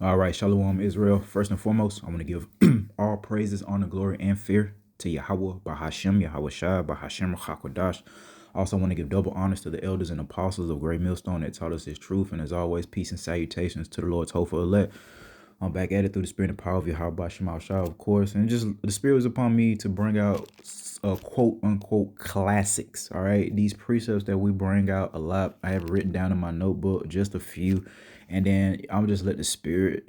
All right, Shalom, Israel. First and foremost, I want to give all praises, honor, glory, and fear to Yahweh, Bahashem, Yahweh Shai, Bahashem, Hakwadash. Also, want to give double honors to the elders and apostles of Great Millstone that taught us His truth. And as always, peace and salutations to the Lord's hopeful elect. I'm back at it through the spirit and power of Yahweh Shema Shai, of course. And just the spirit was upon me to bring out quote unquote classics. All right. These precepts that we bring out a lot, I have written down in my notebook, just a few. And then I'll just let the spirit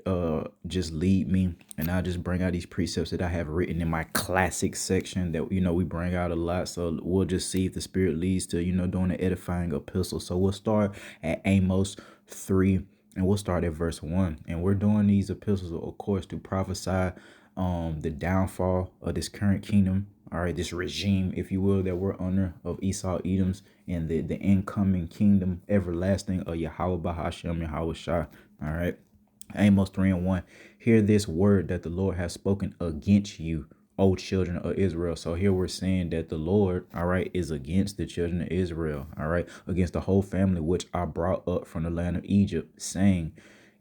just lead me. And I'll just bring out these precepts that I have written in my classic section that, we bring out a lot. So we'll just see if the spirit leads to, doing an edifying epistle. So we'll start at Amos 3. And we'll start at verse 1. And we're doing these epistles, of course, to prophesy the downfall of this current kingdom, all right, this regime, if you will, that we're under of Esau, Edoms, and the incoming kingdom everlasting of Yahweh Bahashem, Yahweh Shai, all right. Amos 3:1. Hear this word that the Lord has spoken against you, O children of Israel. So here we're saying that the Lord, all right, is against the children of Israel, all right, against the whole family which I brought up from the land of Egypt, saying,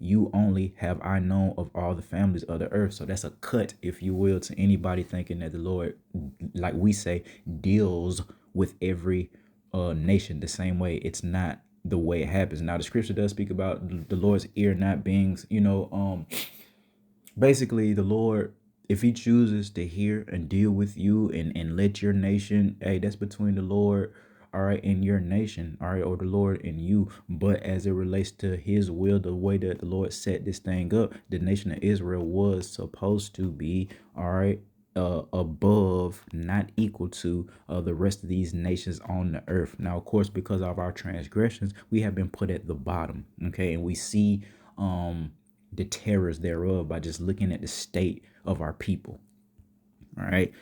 you only have I known of all the families of the earth. So that's a cut, if you will, to anybody thinking that the Lord, like we say, deals with every nation the same way. It's not the way it happens. Now the scripture does speak about the Lord's ear not being, basically the Lord, if he chooses to hear and deal with you and let your nation, hey, that's between the Lord, all right, and your nation, all right, or the Lord and you. But as it relates to his will, the way that the Lord set this thing up, the nation of Israel was supposed to be, all right, above, not equal to the rest of these nations on the earth. Now, of course, because of our transgressions, we have been put at the bottom, okay, and we see the terrors thereof by just looking at the state of our people. All right.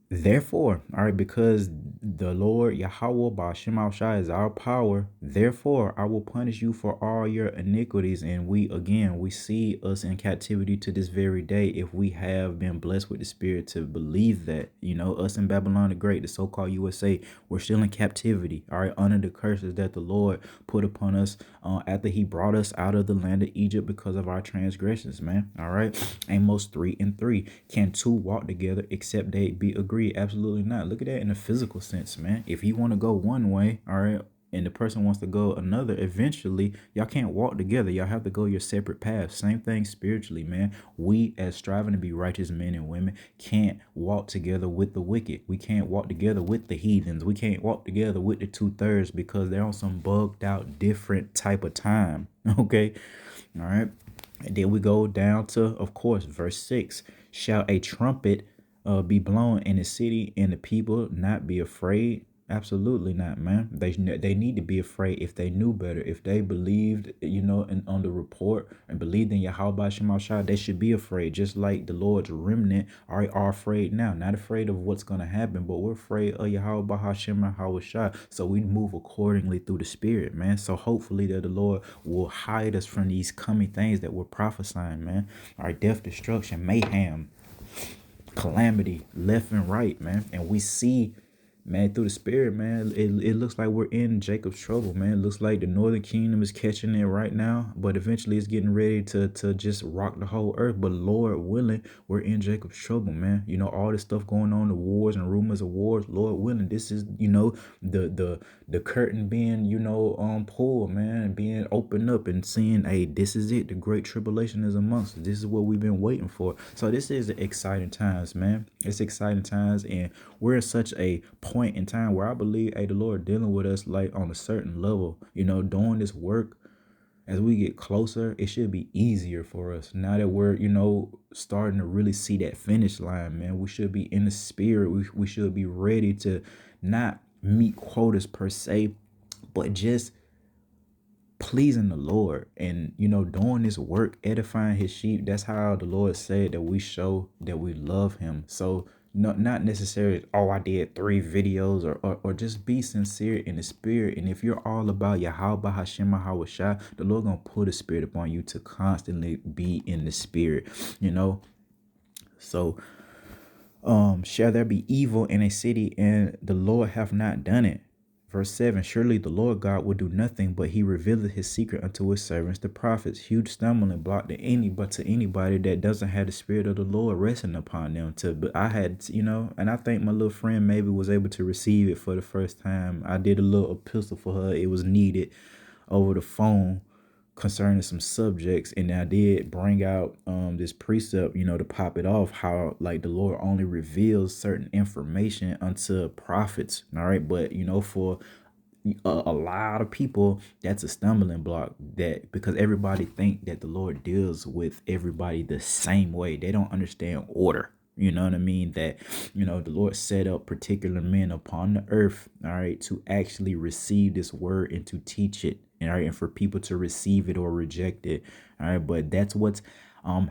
Therefore, all right, because the Lord Yahweh Ba'Shem Shai is our power, therefore I will punish you for all your iniquities. And we see us in captivity to this very day if we have been blessed with the spirit to believe that, us in Babylon the Great, the so-called USA, we're still in captivity, all right, under the curses that the Lord put upon us after he brought us out of the land of Egypt because of our transgressions, man. All right. Amos 3:3. Can two walk together except they be agreed? Absolutely not. Look at that in a physical sense, man. If you want to go one way, all right, and the person wants to go another, eventually y'all can't walk together. Y'all have to go your separate paths. Same thing spiritually, man. We, as striving to be righteous men and women, can't walk together with the wicked. We can't walk together with the heathens. We can't walk together with the 2/3 because they're on some bugged out different type of time. Okay. All right. And then we go down to, of course, verse 6. Shall a trumpet be blown in the city and the people not be afraid? Absolutely not, man. They need to be afraid if they knew better. If they believed, and on the report and believed in Yahweh Shema Shai, they should be afraid. Just like the Lord's remnant are afraid now. Not afraid of what's going to happen, but we're afraid of Yahweh Shema Shai. So we move accordingly through the spirit, man. So hopefully that the Lord will hide us from these coming things that we're prophesying, man. Our death, destruction, mayhem, calamity left and right, man. And we see, man, through the spirit, man, it looks like we're in Jacob's trouble, man. It looks like the northern kingdom is catching it right now, but eventually it's getting ready to just rock the whole earth. But Lord willing, we're in Jacob's trouble, man. All this stuff going on, the wars and rumors of wars, Lord willing, this is, the curtain being, pulled, man, and being opened up and seeing, hey, this is it. The great tribulation is amongst us. This is what we've been waiting for. So this is exciting times, man. It's exciting times, and we're at such a point in time where I believe, hey, the Lord dealing with us like on a certain level, doing this work. As we get closer, it should be easier for us now that we're, starting to really see that finish line, man. We should be in the spirit. We should be ready to not meet quotas per se, but just pleasing the Lord and, doing this work, edifying his sheep. That's how the Lord said that we show that we love him. So not necessarily, oh, I did 3 videos or just be sincere in the spirit. And if you're all about Yahweh Hashem Shai, the Lord gonna put a spirit upon you to constantly be in the spirit, So shall there be evil in a city and the Lord have not done it? Verse 7, surely the Lord God will do nothing, but he revealeth his secret unto his servants, the prophets. Huge stumbling block to anybody that doesn't have the spirit of the Lord resting upon them. But I had, and I think my little friend maybe was able to receive it for the first time. I did a little epistle for her. It was needed over the phone concerning some subjects, and I did bring out this precept, to pop it off, how like the Lord only reveals certain information unto prophets. All right, but for a lot of people, that's a stumbling block, that because everybody think that the Lord deals with everybody the same way. They don't understand order. You know what I mean? That, the Lord set up particular men upon the earth, all right, to actually receive this word and to teach it, all right, and for people to receive it or reject it, all right. But that's what's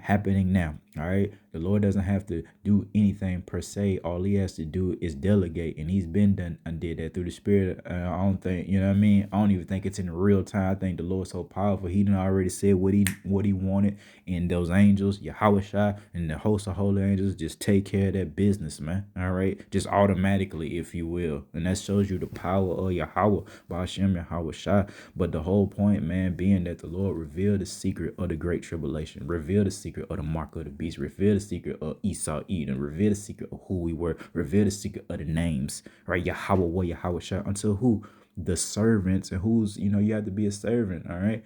happening now, all right. The Lord doesn't have to do anything per se. All he has to do is delegate, and he's been done and did that through the Spirit. I don't think, what I mean, I don't even think it's in real time. I think the Lord's so powerful, he done already said what he wanted, and those angels, Yahweh Shai and the host of holy angels, just take care of that business, man. All right, just automatically, if you will. And that shows you the power of Yahweh, Ba'ashem Yahweh Shai. But the whole point, man, being that the Lord revealed the secret of the great tribulation, revealed the secret of the mark of the beast, revealed the secret of Esau Edom, revealed the secret of who we were, revealed the secret of the names, right? Yahweh, Yahweh Shai, until who? The servants, and who's, you have to be a servant, all right?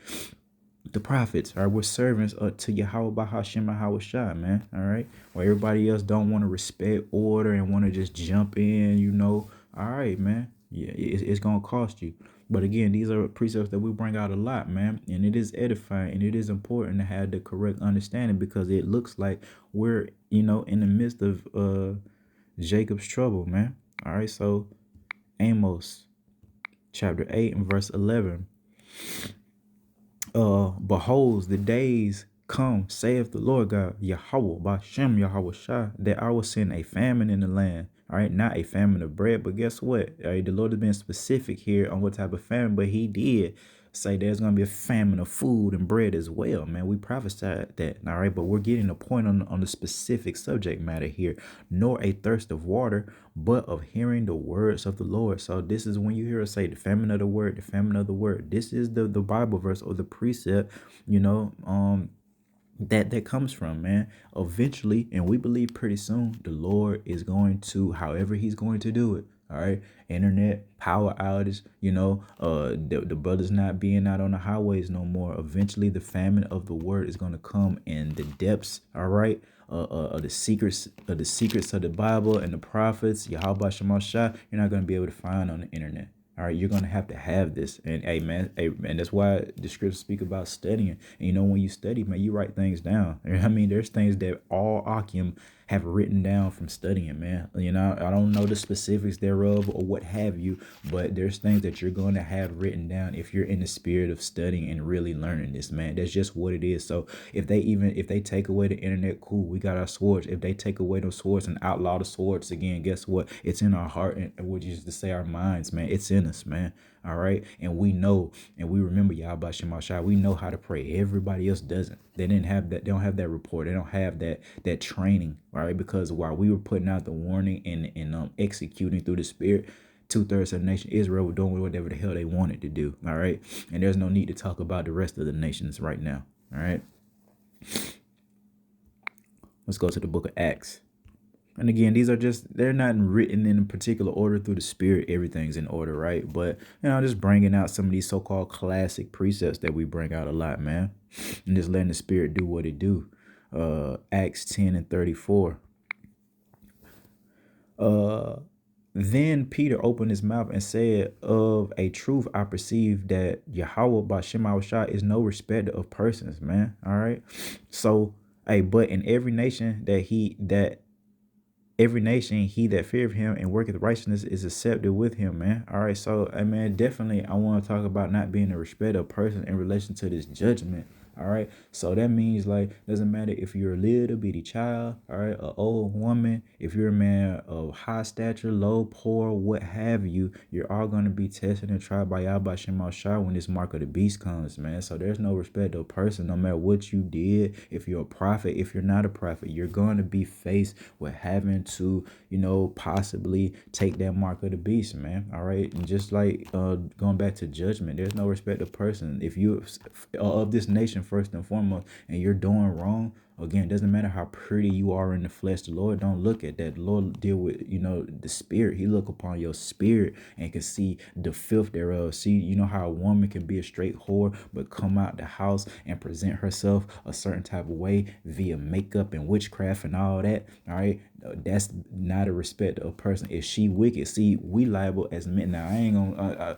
The prophets, all right, we're servants to Yahweh Bahashem Yahweh Shai, man, all right? Where everybody else don't want to respect order and want to just jump in, all right, man. Yeah, it's going to cost you. But again, these are precepts that we bring out a lot, man. And it is edifying, and it is important to have the correct understanding, because it looks like we're, in the midst of Jacob's trouble, man. All right, so Amos chapter 8 and verse 11. Behold, the days come, saith the Lord God, Yahweh, Bashem Yahweh Shai, that I will send a famine in the land. All right, not a famine of bread, but guess what? All right, the Lord has been specific here on what type of famine, but he did say there's going to be a famine of food and bread as well, man. We prophesied that, all right, but we're getting a point on the specific subject matter here. Nor a thirst of water, but of hearing the words of the Lord. So this is when you hear us say the famine of the word, the famine of the word. This is the Bible verse or the precept, that comes from, man. Eventually, and we believe pretty soon, the Lord is going to, however he's going to do it, all right, internet power outage, the brothers not being out on the highways no more. Eventually the famine of the word is going to come in the depths, all right, the secrets of the Bible and the prophets, Yahweh Shema Shai, you're not going to be able to find on the internet. All right, you're going to have this. And hey, man, that's why the scriptures speak about studying. And when you study, man, you write things down. I mean, there's things that all Akim have written down from studying, man. I don't know the specifics thereof or what have you, but there's things that you're going to have written down if you're in the spirit of studying and really learning this, man. That's just what it is. So if they take away the internet, cool, we got our swords. If they take away those swords and outlaw the swords again, guess what? It's in our heart, and which is to say our minds, man. It's in us, man. All right. And we know, and we remember Yahweh Shema Shai. We know how to pray. Everybody else doesn't. They didn't have that. They don't have that report. They don't have that training. All right. Because while we were putting out the warning and executing through the Spirit, 2/3 of the nation Israel were doing whatever the hell they wanted to do. All right. And there's no need to talk about the rest of the nations right now. All right. Let's go to the book of Acts. And again, they're not written in a particular order through the Spirit. Everything's in order, right? But, just bringing out some of these so-called classic precepts that we bring out a lot, man. And just letting the Spirit do what it do. Acts 10 and 34. Then Peter opened his mouth and said, of a truth, I perceive that Yahweh Bashem Shai is no respecter of persons, man. All right. So, but in every nation every nation, he that feareth him and worketh righteousness is accepted with him, man. All right, so, man, definitely I want to talk about not being a respecter of person in relation to this judgment. All right. So that means like doesn't matter if you're a little bitty child, all right, an old woman, if you're a man of high stature, low, poor, what have you, you're all gonna be tested and tried by Yahweh Shema Shai when this mark of the beast comes, man. So there's no respect of person, no matter what you did. If you're a prophet, if you're not a prophet, you're gonna be faced with having to, possibly take that mark of the beast, man. All right. And just like going back to judgment, there's no respect of person. If you of this nation first and foremost, and you're doing wrong, again, it doesn't matter how pretty you are in the flesh. The Lord don't look at that. The Lord deal with, the spirit. He look upon your spirit and can see the filth thereof. See, you know how a woman can be a straight whore, but come out the house and present herself a certain type of way via makeup and witchcraft and all that. All right. That's not a respect of person. If she wicked, see, we liable as men. Now, I ain't gonna,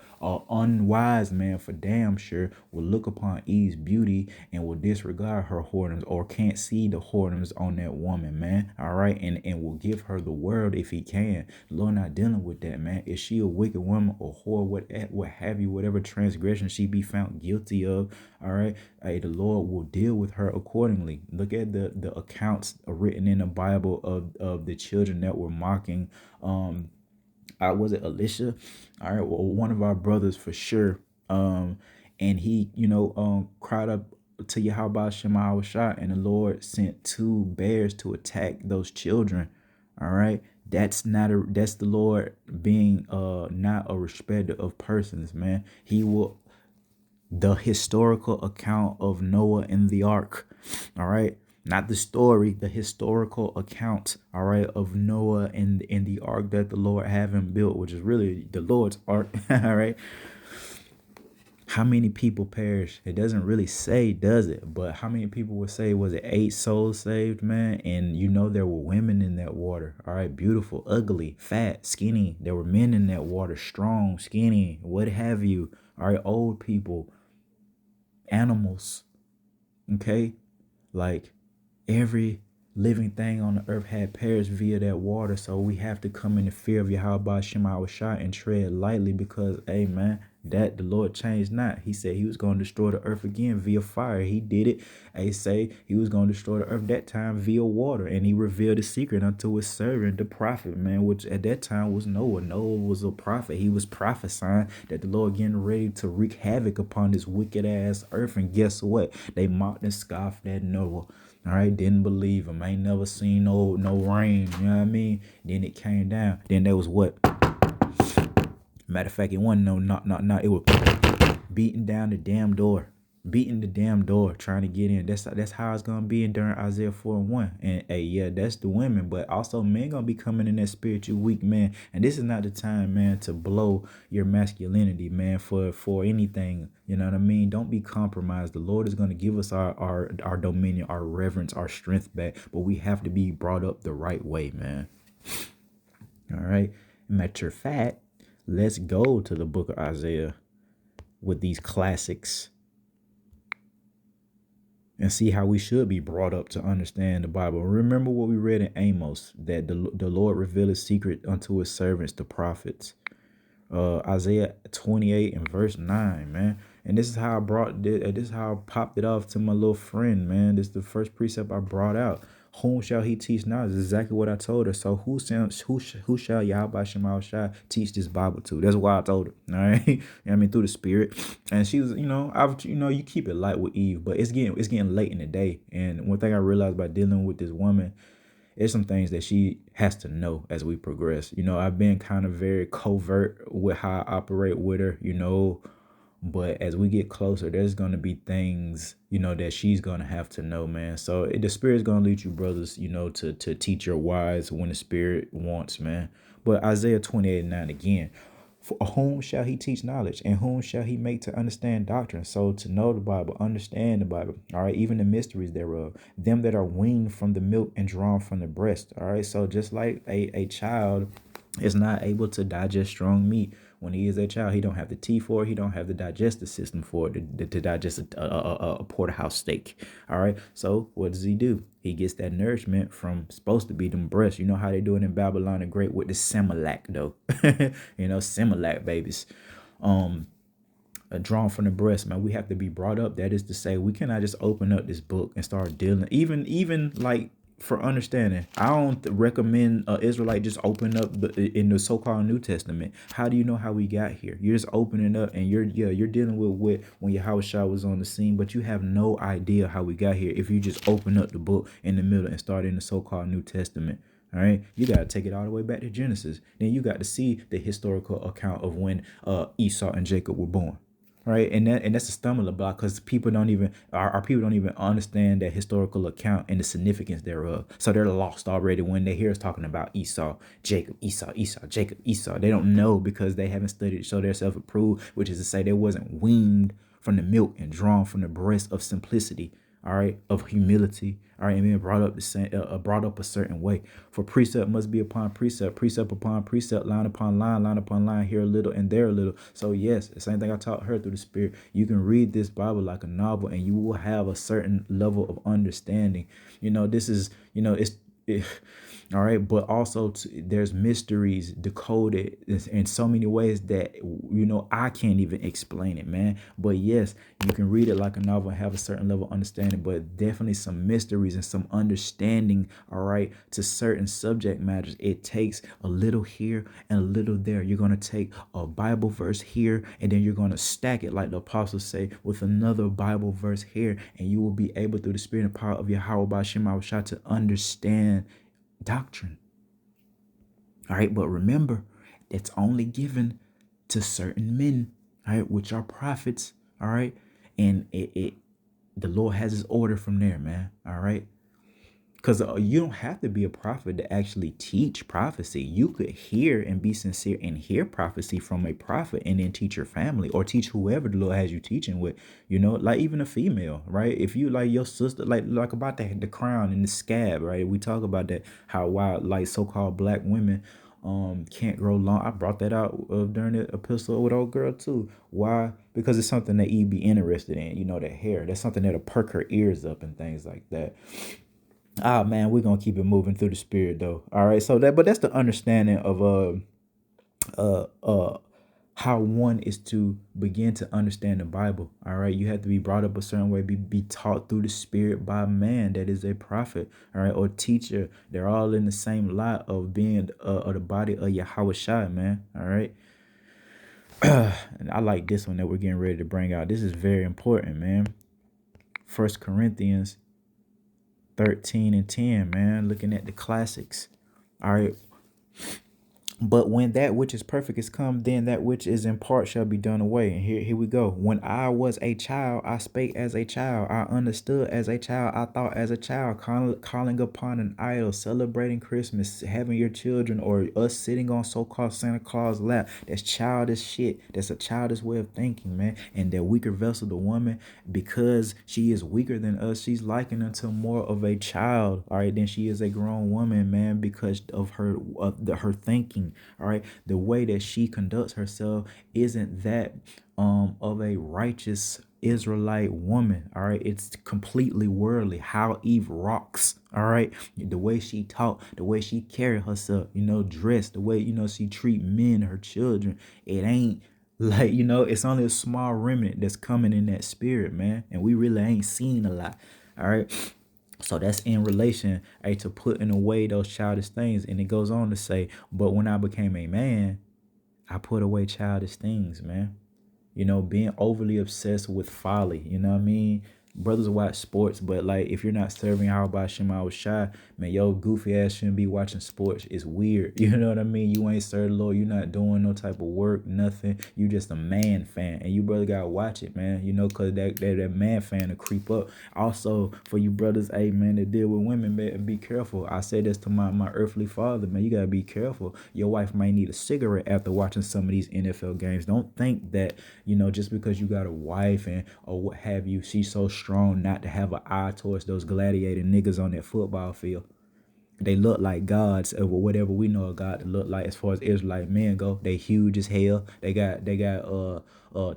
unwise man for damn sure will look upon Eve's beauty and will disregard her whoredoms or can't see the whoredoms on that woman, man. All right. And will give her the world if he can. The Lord not dealing with that, man. Is she a wicked woman or whore, what have you, whatever transgression she be found guilty of, all right, hey, the Lord will deal with her accordingly. Look at the accounts written in the Bible of the children that were mocking was it Alicia? All right, well, one of our brothers for sure. And he, cried up to Yahweh Shema Shah, and the Lord sent two bears to attack those children. All right. That's the Lord being not a respecter of persons, man. He will the historical account of Noah and the ark. All right. Not the story, the historical account, all right, of Noah and in the ark that the Lord having built, which is really the Lord's ark. All right. How many people perished? It doesn't really say, does it? But how many people would say, was it 8 souls saved, man? And there were women in that water. All right. Beautiful, ugly, fat, skinny. There were men in that water, strong, skinny, what have you. All right. Old people, animals. Okay. Like every living thing on the earth had perished via that water. So we have to come in the fear of Yahweh Shema Shai and tread lightly because, hey, man, that the Lord changed not. He said he was going to destroy the earth again via fire. He did it. They say he was going to destroy the earth that time via water. And he revealed the secret unto his servant, the prophet, man, which at that time was Noah. Noah was a prophet. He was prophesying that the Lord getting ready to wreak havoc upon this wicked ass earth. And guess what? They mocked and scoffed at Noah. All right, didn't believe him. Ain't never seen no rain. You know what I mean? Then it came down. Then there was what? Matter of fact, it wasn't no not. It was beating down the damn door, beating the damn door, trying to get in. That's how it's gonna be during Isaiah 4:1. And hey, yeah, that's the women, but also men gonna be coming in that spiritual weak, man. And this is not the time, man, to blow your masculinity, man, for anything. You know what I mean? Don't be compromised. The Lord is gonna give us our dominion, our reverence, our strength back, but we have to be brought up the right way, man. All right. Matter of fact, let's go to the book of Isaiah with these classics and see how we should be brought up to understand the Bible. Remember what we read in Amos, that the Lord revealed his secret unto his servants, the prophets. Isaiah 28 and verse 9, man. And this is how I this is how I popped it off to my little friend, man. This is the first precept I brought out. Whom shall he teach knowledge? This is exactly what I told her. So who shall Yahweh Shema Shai teach this Bible to? That's why I told her. All right. You know what I mean? Through the spirit. And she was, you keep it light with Eve, but it's getting late in the day. And one thing I realized by dealing with this woman, there's some things that she has to know as we progress. I've been kind of very covert with how I operate with her, but as we get closer, there's going to be things, that she's going to have to know, man. So the spirit's going to lead you, brothers, to teach your wives when the spirit wants, man. But Isaiah 28:9 again. For whom shall he teach knowledge, and whom shall he make to understand doctrine? So to know the Bible, understand the Bible, all right, even the mysteries thereof, them that are weaned from the milk and drawn from the breast, all right. So just like a child is not able to digest strong meat when he is a child, he don't have the teeth for it, he don't have the digestive system for it to digest a porterhouse steak, all right. So what does he do? He gets that nourishment from supposed to be them breasts. You know how they do it in Babylon the Great with the Similac, though. Similac babies. drawn from the breast, man. We have to be brought up. That is to say, we cannot just open up this book and start dealing. Even like for understanding, I don't recommend Israelite just open up in the so-called New Testament. How do you know how we got here? You're just opening up, and you're dealing with what when Yahushua was on the scene, but you have no idea how we got here if you just open up the book in the middle and start in the so-called New Testament. All right, you got to take it all the way back to Genesis. Then you got to see the historical account of when Esau and Jacob were born. Right, and that's a stumbling block because people don't even our people don't even understand that historical account and the significance thereof. So they're lost already when they hear us talking about Esau, Jacob, Esau, Esau, Jacob, Esau. They don't know because they haven't studied to show themselves approved, which is to say they wasn't weaned from the milk and drawn from the breast of simplicity, all right, of humility, all right, and being brought up the same, brought up a certain way. For precept must be upon precept, precept upon precept, line upon line upon line, here a little and there a little. So yes, the same thing I taught her through the Spirit. You can read this Bible like a novel, and you will have a certain level of understanding. This is, all right, but also there's mysteries decoded in so many ways that I can't even explain it, man. But yes, you can read it like a novel and have a certain level of understanding, but definitely some mysteries and some understanding, all right, to certain subject matters. It takes a little here and a little there. You're going to take a Bible verse here, and then you're going to stack it, like the apostles say, with another Bible verse here, and you will be able, through the Spirit and power of Yahweh B'Shem Yahushua, to understand doctrine. All right, but remember, it's only given to certain men, all right, which are prophets, all right, and the Lord has his order from there, man. All right, because you don't have to be a prophet to actually teach prophecy. You could hear and be sincere and hear prophecy from a prophet and then teach your family or teach whoever the Lord has you teaching with, like even a female, right? If you like your sister, like about the crown and the scab, right? We talk about that, how wild, like so-called black women can't grow long. I brought that out during the episode with old girl too. Why? Because it's something that you'd be interested in, that hair. That's something that'll perk her ears up and things like that. Ah man, we're gonna keep it moving through the Spirit though. All right, so that's the understanding of uh uh how one is to begin to understand the Bible. All right, you have to be brought up a certain way, be taught through the Spirit by man that is a prophet, all right, or teacher. They're all in the same lot of being of the body of Yahweh Shai, man. All right. And I like this one that we're getting ready to bring out. This is very important, man. 1 Corinthians 13 and 10, man. Looking at the classics. All right. But when that which is perfect is come, then that which is in part shall be done away. And here we go. When I was a child, I spake as a child. I understood as a child. I thought as a child, calling upon an idol, celebrating Christmas, having your children or us sitting on so-called Santa Claus lap. That's childish shit. That's a childish way of thinking, man. And that weaker vessel, the woman, because she is weaker than us, she's likened unto more of a child, all right, than she is a grown woman, man, because of her thinking. All right, the way that she conducts herself isn't that of a righteous Israelite woman. All right, it's completely worldly. How Eve rocks. All right, the way she talk, the way she carry herself, dress, the way she treat men, her children. It ain't like it's only a small remnant that's coming in that spirit, man, and we really ain't seen a lot. All right. So that's in relation to putting away those childish things. And it goes on to say, but when I became a man, I put away childish things, man. Being overly obsessed with folly. You know what I mean? Brothers watch sports, but like if you're not serving how about Shema Shai, man, yo goofy ass shouldn't be watching sports. It's weird. You know what I mean? You ain't served the Lord. You're not doing no type of work, nothing. You just a man fan. And you brother gotta watch it, man. Cause that man fan to creep up. Also, for you brothers, hey man, that deal with women, man, be careful. I say this to my earthly father, man. You gotta be careful. Your wife might need a cigarette after watching some of these NFL games. Don't think that, just because you got a wife and or what have you, she's so strong not to have an eye towards those gladiator niggas on that football field. they look like gods or whatever we know a god to look like as far as Israelite men go. They huge as hell. They got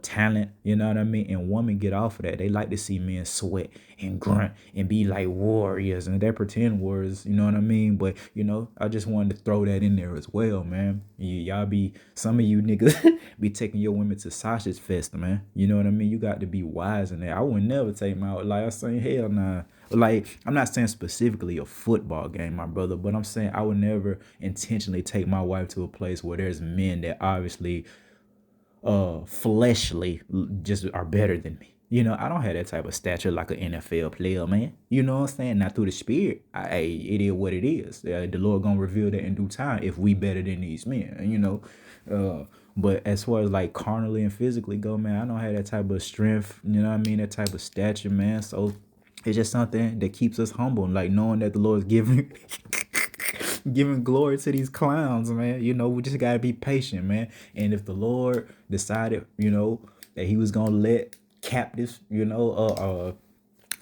talent, you know what I mean? And women get off of that. They like to see men sweat and grunt and be like warriors, and they pretend warriors, you know what I mean? But I just wanted to throw that in there as well, man. Y'all be some of you niggas be taking your women to sausage fest, man. You know what I mean? You got to be wise in that. I would never take my like I say hell nah. Like, I'm not saying specifically a football game, my brother, but I'm saying I would never intentionally take my wife to a place where there's men that obviously fleshly just are better than me. I don't have that type of stature like an NFL player, man. You know what I'm saying? Not through the spirit. It is what it is. The Lord gonna reveal that in due time if we better than these men. But as far as like carnally and physically go, man, I don't have that type of strength. You know what I mean? That type of stature, man. So it's just something that keeps us humble, like knowing that the Lord is giving giving glory to these clowns, man. We just gotta be patient, man. And if the Lord decided, that He was gonna let captives,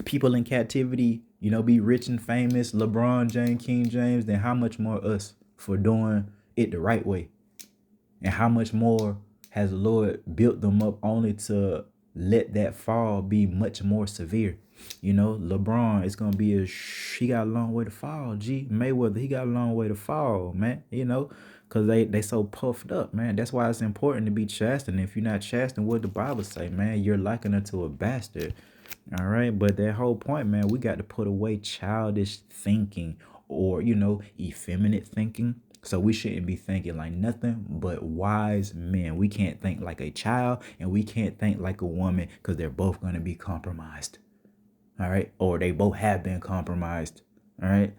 people in captivity, be rich and famous, LeBron James, King James, then how much more us for doing it the right way? And how much more has the Lord built them up only to let that fall be much more severe? LeBron, it's gonna be he got a long way to fall. Mayweather, he got a long way to fall, man. Cause they so puffed up, man. That's why it's important to be chastened. If you're not chastened, what the Bible say, man? You're likened unto a bastard. All right, but that whole point, man, we got to put away childish thinking or effeminate thinking. So we shouldn't be thinking like nothing but wise men. We can't think like a child and we can't think like a woman because they're both going to be compromised. All right. Or they both have been compromised. All right.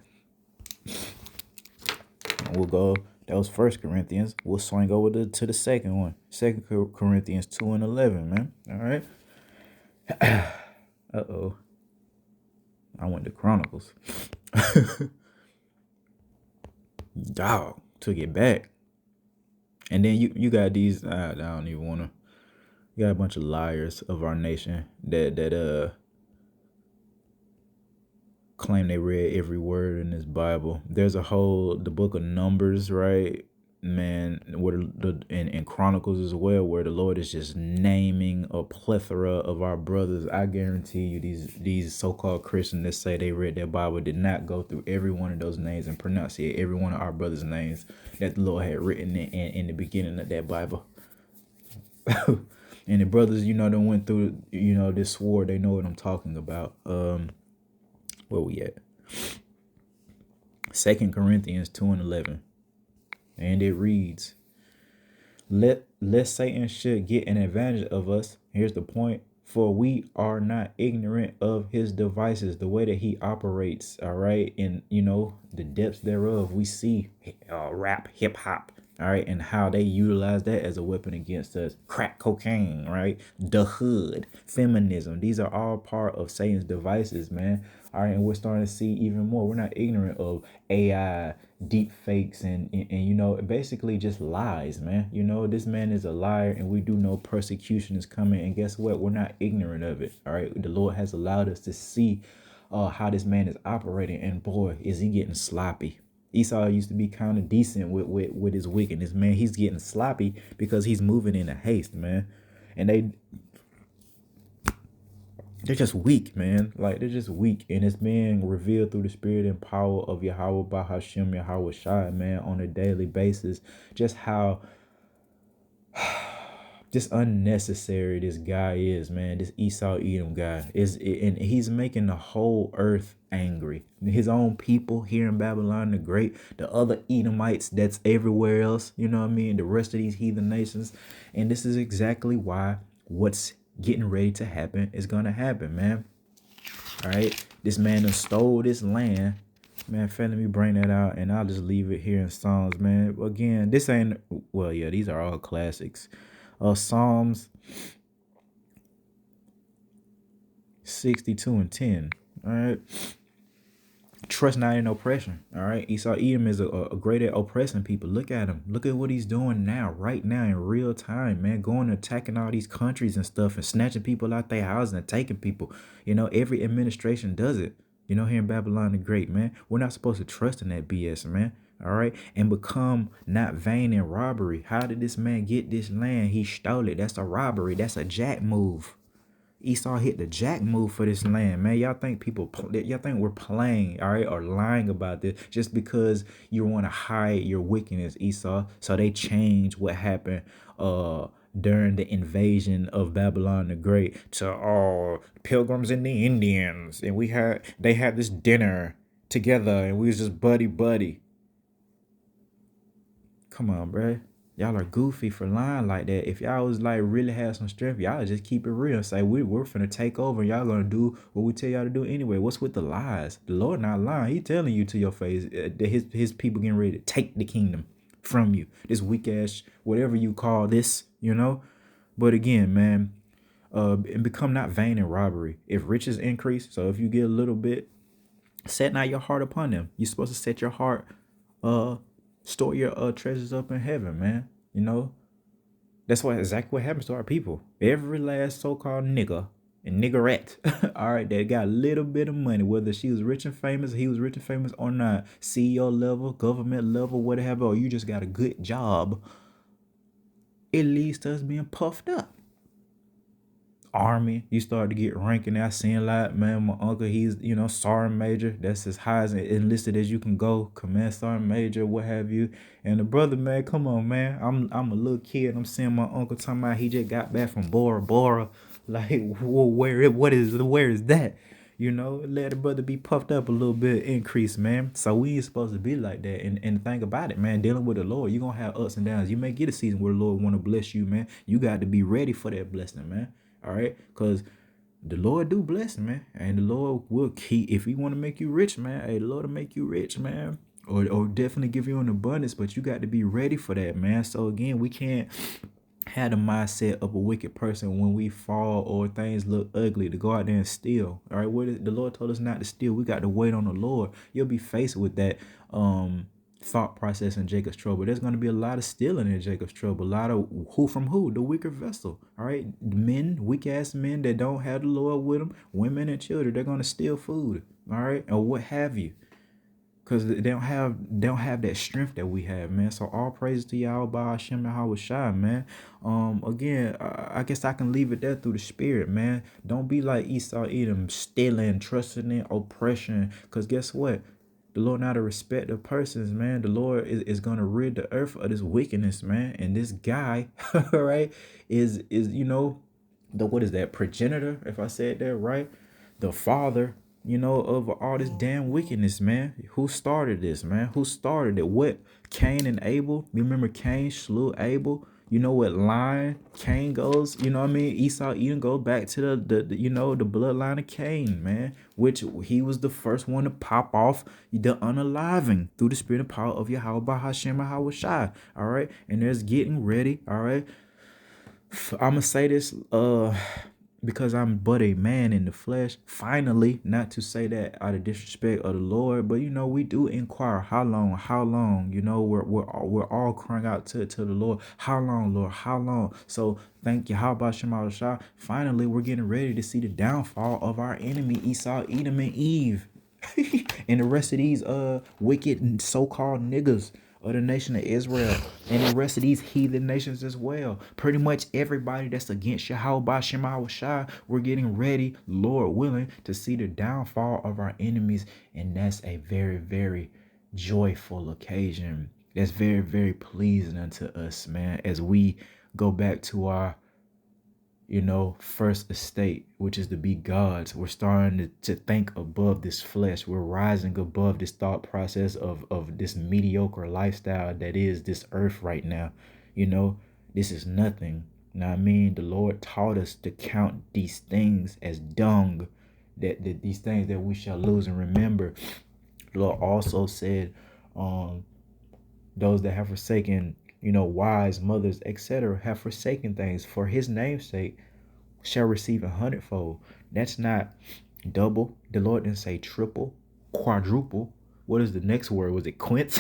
We'll go. That was 1 Corinthians. We'll swing over to the second one. 2 Corinthians 2:11, man. All right. Uh-oh. I went to Chronicles. Dog. Took it back. And then you got these, I don't even want to, you got a bunch of liars of our nation that claim they read every word in this Bible. There's the book of Numbers, right? Man, where in Chronicles as well, where the Lord is just naming a plethora of our brothers. I guarantee you these so-called Christians that say they read their Bible did not go through every one of those names and pronunciate every one of our brothers' names that the Lord had written in the beginning of that Bible. And the brothers, that went through, this sword, they know what I'm talking about. Where we at? 2 Corinthians 2:11. And it reads, lest Satan should get an advantage of us. Here's the point. For we are not ignorant of his devices, the way that he operates, all right? And, the depths thereof, we see rap, hip hop, all right? And how they utilize that as a weapon against us. Crack cocaine, right? The hood, feminism. These are all part of Satan's devices, man. All right, and we're starting to see even more. We're not ignorant of AI, deep fakes, and basically just lies, man. This man is a liar, and we do know persecution is coming. And guess what? We're not ignorant of it. All right, the Lord has allowed us to see how this man is operating, and boy, is he getting sloppy. Esau used to be kind of decent with his wickedness, man. He's getting sloppy because he's moving in a haste, man. And they're just weak, man. Like, they're just weak. And it's being revealed through the spirit and power of Yahweh Bahashim Yahweh Shai, man, on a daily basis. Just how just unnecessary this guy is, man. This Esau Edom guy and he's making the whole earth angry. His own people here in Babylon the Great, the other Edomites that's everywhere else, you know what I mean? The rest of these heathen nations. And this is exactly why what's getting ready to happen is gonna happen, man. All right, this man done stole this land, man. Let me bring that out, and I'll just leave it here in Psalms, man. Again, this ain't yeah, these are all classics. Psalms 62:10. All right. Trust not in oppression. All right. Esau Edom is a great at oppressing people. Look at him. Look at what he's doing now, right now, in real time, man. Going and attacking all these countries and stuff and snatching people out their houses and taking people. Every administration does it. Here in Babylon the Great, man. We're not supposed to trust in that BS, man. All right. And become not vain in robbery. How did this man get this land? He stole it. That's a robbery. That's a jack move. Esau hit the jack move for this land, man. Y'all think y'all think we're playing, all right, or lying about this just because you want to hide your wickedness, Esau. So they change what happened during the invasion of Babylon the Great to all pilgrims and the Indians, and they had this dinner together, and we was just buddy buddy. Come on, bruh. Y'all are goofy for lying like that. If y'all was like really have some strength, y'all just keep it real. Say we're finna take over. And y'all gonna do what we tell y'all to do anyway. What's with the lies? The Lord not lying. He telling you to your face that his people getting ready to take the kingdom from you. This weak ass whatever you call this. But again, man, and become not vain in robbery. If riches increase, so if you get a little bit, set not your heart upon them. You're supposed to set your heart, uh, store your treasures up in heaven, man. That's exactly what happens to our people. Every last so-called nigga and niggerette, all right, that got a little bit of money, whether she was rich and famous, he was rich and famous or not, CEO level, government level, whatever, or you just got a good job, it leads to us being puffed up. Army, you start to get ranking. I seen a lot, man. My uncle, he's sergeant major. That's as high as enlisted as you can go. Command sergeant major, what have you. And the brother, man, come on, man. I'm a little kid. I'm seeing my uncle talking about he just got back from Bora Bora. Like, where is that? Let the brother be puffed up a little bit, increase, man. So we ain't supposed to be like that. And think about it, man. Dealing with the Lord, you're gonna have ups and downs. You may get a season where the Lord want to bless you, man. You got to be ready for that blessing, man. All right, because the Lord do bless, man, and the Lord will keep. If He want to make you rich, man, hey, the Lord will make you rich, man, or definitely give you an abundance. But you got to be ready for that, man. So again, we can't have the mindset of a wicked person when we fall or things look ugly to go out there and steal. All right, the Lord told us not to steal. We got to wait on the Lord. You'll be faced with that thought process in Jacob's trouble. There's going to be a lot of stealing in Jacob's trouble. A lot of who from who? The weaker vessel. All right, men, weak ass men that don't have the Lord with them, women and children. They're going to steal food. All right, or what have you. Because they don't have that strength that we have, man. So all praise to y'all by Hashem and Hawashai, man. Again, I guess I can leave it there through the spirit, man. Don't be like Esau Edom, stealing, trusting in oppression. Because guess what? The Lord not a respect of persons, man. The Lord is gonna rid the earth of this wickedness, man. And this guy, right, is the what is that progenitor? If I said that right, the father, of all this damn wickedness, man. Who started this, man? Who started it? What? Cain and Abel. You remember Cain slew Abel? You know what line Cain goes? You know what I mean? Esau even goes back to the the bloodline of Cain, man. Which he was the first one to pop off the unaliving through the spirit and power of Yahweh Hashem and Hawashai. All right. And there's getting ready. All right. I'm gonna say this because I'm but a man in the flesh. Finally, not to say that out of disrespect of the Lord, but we do inquire how long, we're all crying out to the Lord, how long, Lord, how long. So thank you, how about Shema Shah? Finally, we're getting ready to see the downfall of our enemy Esau, Edom, and Eve. And the rest of these wicked so-called niggas of the nation of Israel and the rest of these heathen nations as well. Pretty much everybody that's against Yahweh Shema Shai, we're getting ready, Lord willing, to see the downfall of our enemies. And that's a very, very joyful occasion. That's very, very pleasing unto us, man, as we go back to our first estate, which is to be God's. We're starting to think above this flesh. We're rising above this thought process of this mediocre lifestyle that is this earth right now. This is nothing. Now, I mean, the Lord taught us to count these things as dung, that these things that we shall lose. And remember, the Lord also said, those that have forsaken wives, mothers, etc., have forsaken things for his name's sake shall receive 100-fold. That's not double. The Lord didn't say triple, quadruple. What is the next word? Was it quince?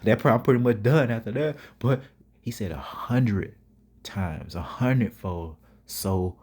That probably pretty much done after that. But he said 100 times, 100-fold. So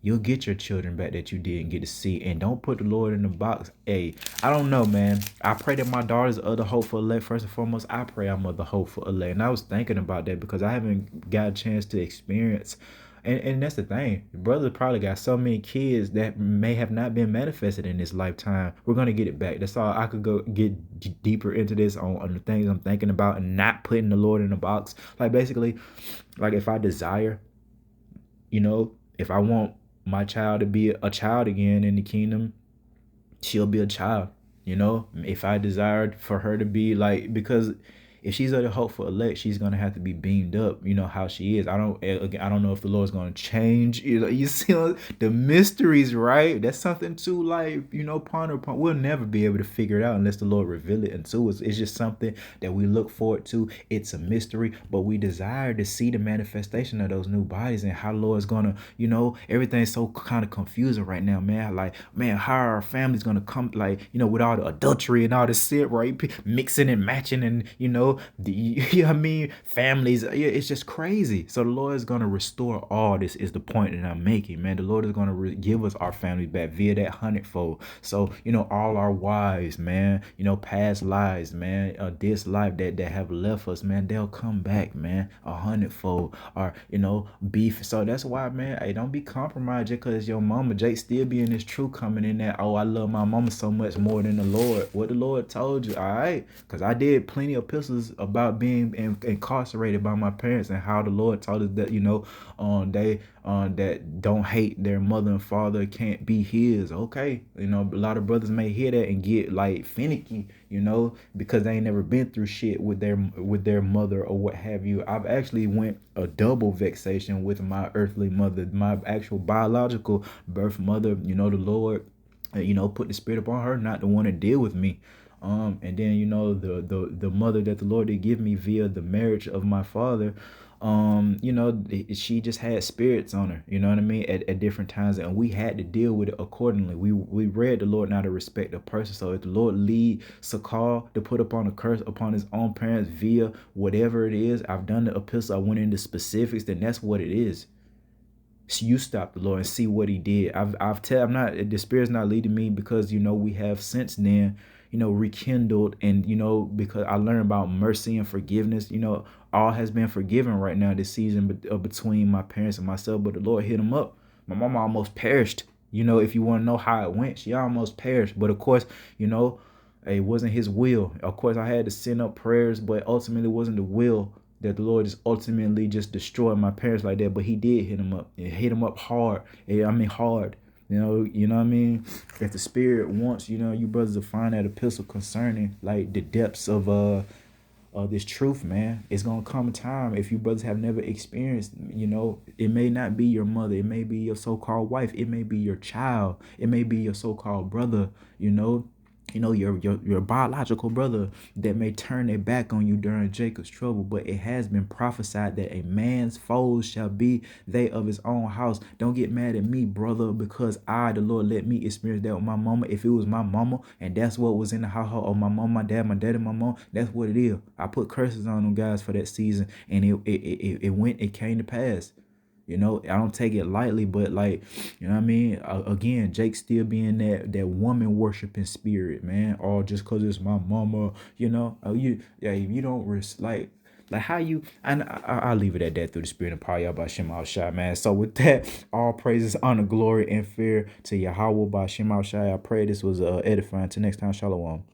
you'll get your children back that you didn't get to see. And don't put the Lord in the box. Hey, I don't know, man. I pray that my daughters are the hopeful elect. First and foremost, I pray I'm of the hopeful elect. And I was thinking about that because I haven't got a chance to experience. And that's the thing. The brother probably got so many kids that may have not been manifested in this lifetime. We're gonna get it back. That's all. I could go get deeper into this on the things I'm thinking about and not putting the Lord in the box. Like basically, like if I desire, if I want my child to be a child again in the kingdom, she'll be a child. If I desired for her to be like, because if she's a hopeful elect, she's gonna have to be beamed up. You know how she is. I don't know if the Lord's gonna change. You see the mysteries, right? That's something to like, ponder upon. We'll never be able to figure it out unless the Lord reveal it unto us. It's just something that we look forward to. It's a mystery, but we desire to see the manifestation of those new bodies and how the Lord's gonna, everything's so kind of confusing right now, man. Like, man, how are our families gonna come, like, with all the adultery and all the sin, right? Mixing and matching and, families. Yeah, it's just crazy. So the Lord is going to restore all this is the point that I'm making, man. The Lord is going to give us our family back via that hundredfold. So, all our wives, man, past lives, man, this life that have left us, man, they'll come back, man, a hundredfold, or, beef. So that's why, man, hey, don't be compromised just because your mama, Jake, still being this true coming in that, oh, I love my mama so much more than the Lord. What the Lord told you, all right? Because I did plenty of epistles about being incarcerated by my parents and how the Lord taught us that, they that don't hate their mother and father can't be his. Okay. A lot of brothers may hear that and get like finicky, because they ain't never been through shit with their mother or what have you. I've actually went a double vexation with my earthly mother, my actual biological birth mother. The Lord, put the spirit upon her not to want to deal with me. And then the mother that the Lord did give me via the marriage of my father, she just had spirits on her, you know what I mean, at different times, and we had to deal with it accordingly. We read the Lord not to respect a person. So if the Lord lead Sakar to put upon a curse upon his own parents via whatever it is, I've done the epistle, I went into specifics, then that's what it is. So you stop the Lord and see what he did. I'm not, the spirit's not leading me because, we have since then, rekindled, and, because I learned about mercy and forgiveness, all has been forgiven right now this season between my parents and myself, but the Lord hit them up. My mama almost perished. If you want to know how it went, she almost perished. But of course, it wasn't his will. Of course, I had to send up prayers, but ultimately it wasn't the will that the Lord just ultimately just destroyed my parents like that. But he did hit them up. It hit them up hard. Hard. You know what I mean? If the spirit wants, you brothers to find that epistle concerning like the depths of this truth, man, it's gonna come a time, if you brothers have never experienced, it may not be your mother, it may be your so-called wife, it may be your child, it may be your so-called brother, your biological brother that may turn their back on you during Jacob's trouble. But it has been prophesied that a man's foes shall be they of his own house. Don't get mad at me, brother, because the Lord let me experience that with my mama. If it was my mama and that's what was in the household of my mom, my dad and my mom, that's what it is. I put curses on them guys for that season, and it came to pass. I don't take it lightly, but like, what I mean? Again, Jake still being that woman worshiping spirit, man. Or just cause it's my mama, you don't like how you, and I'll leave it at that through the spirit and power y'all by Shema Shai, man. So with that, all praises, honor, glory, and fear to Yahweh by Shema Shai. I pray this was edifying. Till next time, shalom.